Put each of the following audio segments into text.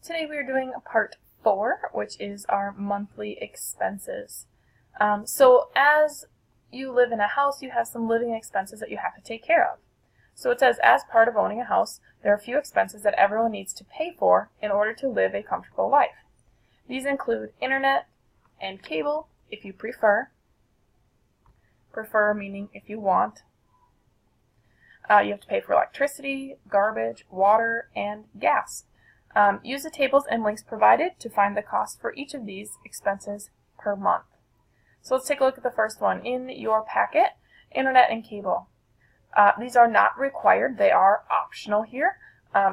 Today we are doing part 4, which is our monthly expenses. So as you live in a house, you have some living expenses that you have to take care of. So it says, as part of owning a house, there are a few expenses that everyone needs to pay for in order to live a comfortable life. These include internet and cable, if you prefer. Prefer meaning if you want. You have to pay for electricity, garbage, water, and gas. Use the tables and links provided to find the cost for each of these expenses per month. So let's take a look at the first one. In your packet, internet and cable. These are not required. They are optional here.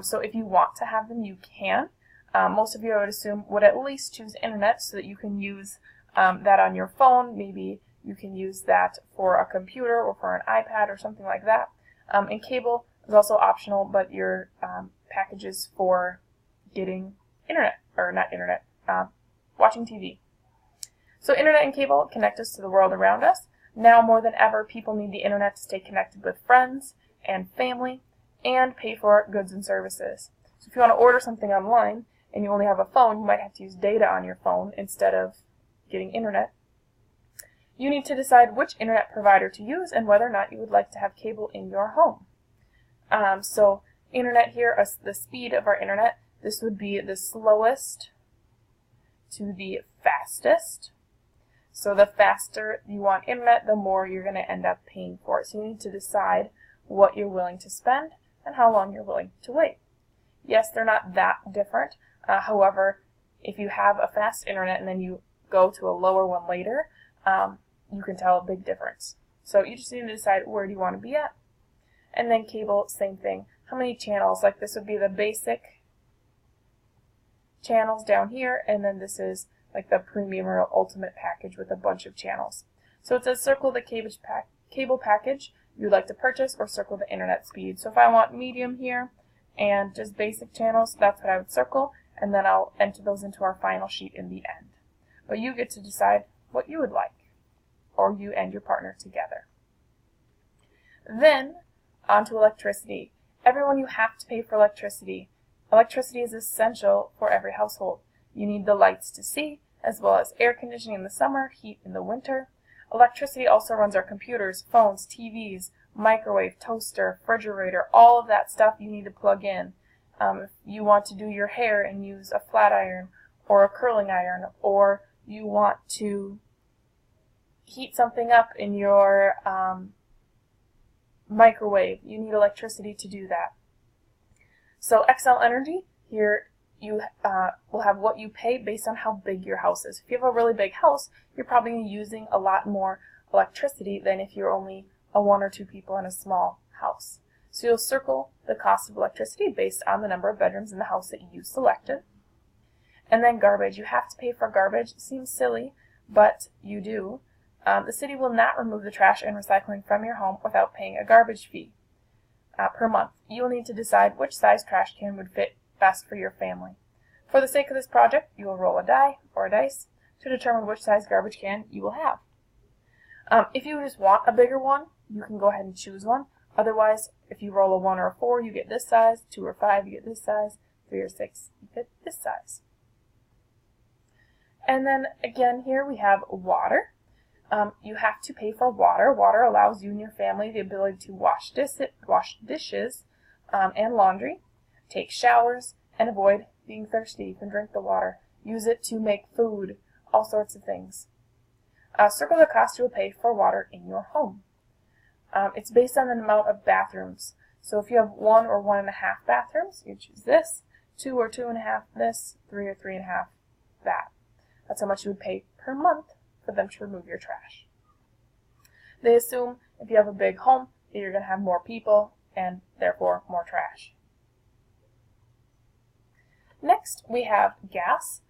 So if you want to have them, you can. Most of you, I would assume, would at least choose internet so that you can use that on your phone. Maybe you can use that for a computer or for an iPad or something like that. And cable is also optional, but your packages for getting internet, or not internet, watching TV. So internet and cable connect us to the world around us. Now more than ever, people need the internet to stay connected with friends and family and pay for goods and services. So if you want to order something online and you only have a phone, you might have to use data on your phone instead of getting internet. You need to decide which internet provider to use and whether or not you would like to have cable in your home. So internet here, the speed of our internet, this would be the slowest to the fastest. So the faster you want internet, the more you're going to end up paying for it. So you need to decide what you're willing to spend and how long you're willing to wait. Yes, they're not that different. However, if you have a fast internet and then you go to a lower one later, you can tell a big difference. So you just need to decide where do you want to be at. And then cable, same thing. How many channels? Like this would be the basic channels down here, and then this is like the premium or ultimate package with a bunch of channels. So it says circle the cable package you'd like to purchase or circle the internet speed. So if I want medium here and just basic channels, that's what I would circle, and then I'll enter those into our final sheet in the end. But you get to decide what you would like, or you and your partner together. Then on to electricity. Everyone, you have to pay for electricity. Electricity is essential for every household. You need the lights to see, as well as air conditioning in the summer, heat in the winter. Electricity also runs our computers, phones, TVs, microwave, toaster, refrigerator, all of that stuff you need to plug in. If you want to do your hair and use a flat iron or a curling iron, or you want to heat something up in your microwave, you need electricity to do that. So Xcel Energy, here you will have what you pay based on how big your house is. If you have a really big house, you're probably using a lot more electricity than if you're only one or two people in a small house. So you'll circle the cost of electricity based on the number of bedrooms in the house that you selected. And then garbage. You have to pay for garbage. It seems silly, but you do. The city will not remove the trash and recycling from your home without paying a garbage fee per month. You will need to decide which size trash can would fit best for your family. For the sake of this project, you will roll a die or a dice to determine which size garbage can you will have. If you just want a bigger one, you can go ahead and choose one. Otherwise, if you roll a 1 or a 4, you get this size. 2 or 5, you get this size. 3 or 6, you get this size. And then again here we have water. You have to pay for water. Water allows you and your family the ability to wash dishes and laundry, take showers, and avoid being thirsty. You can drink the water. Use it to make food, all sorts of things. Circle the cost you will pay for water in your home. It's based on the amount of bathrooms. So if you have 1 or 1.5 bathrooms, you choose this. 2 or 2.5 this. 3 or 3.5 that. That's how much you would pay per month for them to remove your trash. They assume if you have a big home that you're going to have more people and therefore more trash. Next we have gas.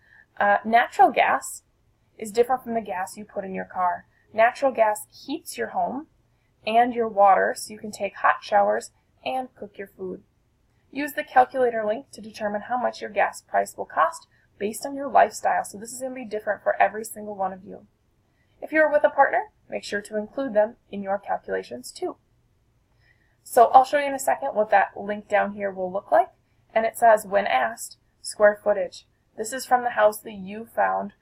Natural gas is different from the gas you put in your car. Natural gas heats your home and your water so you can take hot showers and cook your food. Use the calculator link to determine how much your gas price will cost based on your lifestyle. So this is going to be different for every single one of you. If you're with a partner, make sure to include them in your calculations too. So I'll show you in a second what that link down here will look like. And it says when asked, square footage. This is from the house that you found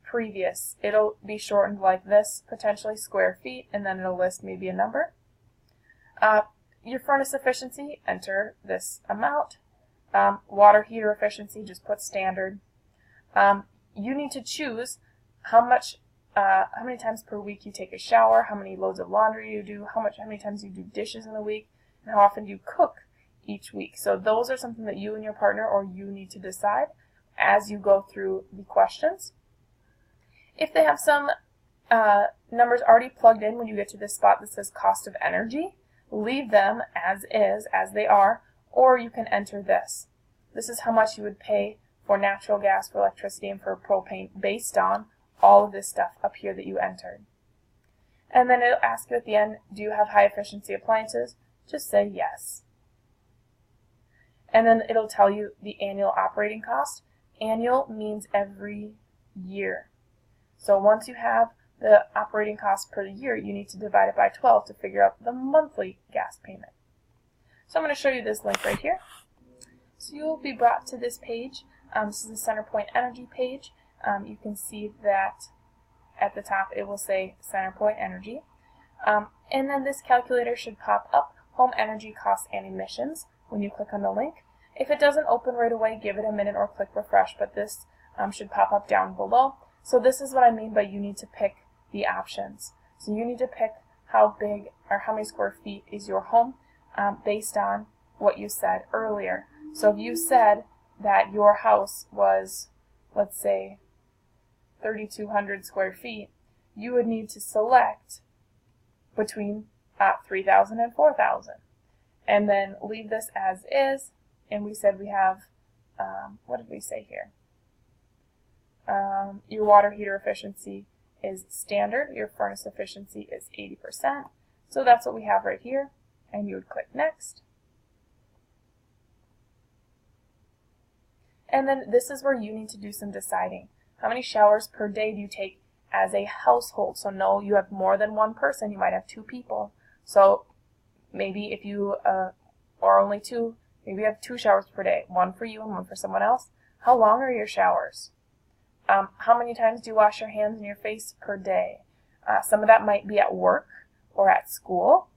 previous. It'll be shortened like this, potentially square feet, and then it'll list maybe a number. Your furnace efficiency, enter this amount. Water heater efficiency, just put standard. You need to choose how many times per week you take a shower, how many loads of laundry you do, how many times you do dishes in a week, and how often you cook each week. So those are something that you and your partner or you need to decide as you go through the questions. If they have some numbers already plugged in when you get to this spot that says cost of energy, leave them as is, as they are, or you can enter this. This is how much you would pay for natural gas, for electricity, and for propane based on all of this stuff up here that you entered. And then it'll ask you at the end, do you have high efficiency appliances? Just say yes. And then it'll tell you the annual operating cost. Annual means every year. So once you have the operating cost per year, you need to divide it by 12 to figure out the monthly gas payment. So I'm going to show you this link right here. So you'll be brought to this page. This is the CenterPoint Energy page. You can see that at the top it will say CenterPoint Energy. And then this calculator should pop up, Home Energy Costs and Emissions, when you click on the link. If it doesn't open right away, give it a minute or click refresh, but this should pop up down below. So this is what I mean by you need to pick the options. So you need to pick how big or how many square feet is your home based on what you said earlier. So if you said that your house was, let's say, 3,200 square feet, you would need to select between 3,000 and 4,000. And then leave this as is. And we said we have, what did we say here? Your water heater efficiency is standard. Your furnace efficiency is 80%. So that's what we have right here. And you would click next. And then this is where you need to do some deciding. How many showers per day do you take as a household? So no, you have more than one person. You might have two people. So maybe if you are only two, maybe you have 2 showers per day. One for you and one for someone else. How long are your showers? How many times do you wash your hands and your face per day? Some of that might be at work or at school.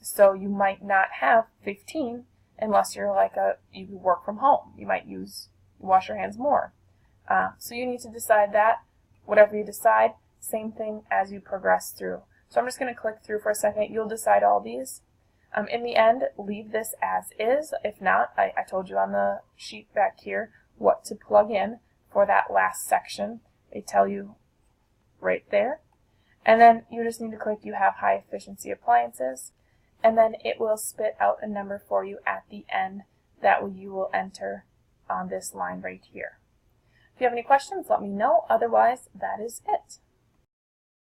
So you might not have 15 unless you're like you work from home. You might wash your hands more. So you need to decide that. Whatever you decide, same thing as you progress through. So I'm just going to click through for a second. You'll decide all these. In the end, leave this as is. If not, I told you on the sheet back here what to plug in for that last section. They tell you right there. And then you just need to click you have high efficiency appliances. And then it will spit out a number for you at the end that you will enter on this line right here. If you have any questions, let me know. Otherwise, that is it.